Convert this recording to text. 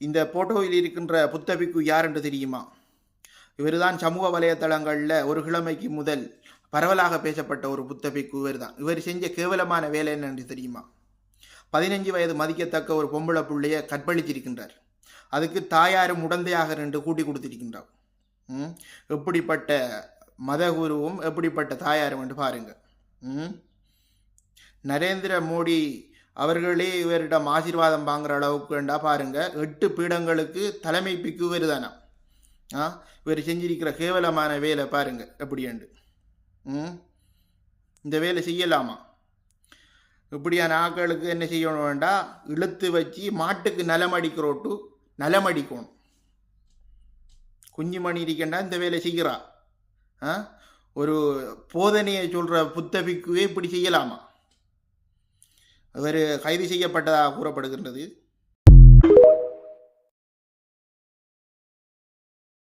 இந்த போட்டோவில் இருக்கின்ற புத்த பிக்கு யார் என்று தெரியுமா? இவர்தான் சமூக வலைதளங்களில் ஒரு கிழமைக்கு முதல் பரவலாக பேசப்பட்ட ஒரு புத்த பிக்கு இவர் தான். இவர் செஞ்ச கேவலமான வேலை என்னென்று தெரியுமா? 15 வயது மதிக்கத்தக்க ஒரு பொம்பளை பிள்ளைய கற்பழிச்சிருக்கின்றார். அதுக்கு தாயாரும் உடந்தையாக நின்று கூட்டி கொடுத்திருக்கின்றார். எப்படிப்பட்ட மதகுருவும் எப்படிப்பட்ட தாயாரும் என்று பாருங்க. நரேந்திர மோடி அவர்களே இவரிடம் ஆசீர்வாதம் வாங்குற அளவுக்கு வேண்டா பாருங்க. 8 பீடங்களுக்கு தலைமை பிக்கு இவர் தானா. இவர் செஞ்சிருக்கிற கேவலமான வேலை பாருங்க எப்படி என்று. இந்த வேலை செய்யலாமா? இப்படியான ஆக்களுக்கு என்ன செய்யணும் வேண்டா, இழுத்து வச்சு மாட்டுக்கு நலமடிக்கிறோட்டு நலமடிக்கணும். குஞ்சுமணி இருக்கண்டா இந்த வேலை செய்கிறா. ஒரு போதனையை சொல்ற புத்த பிக்குவே இப்படி செய்யலாமா? இவர் கைது செய்யப்பட்டதாக கூறப்படுகின்றது.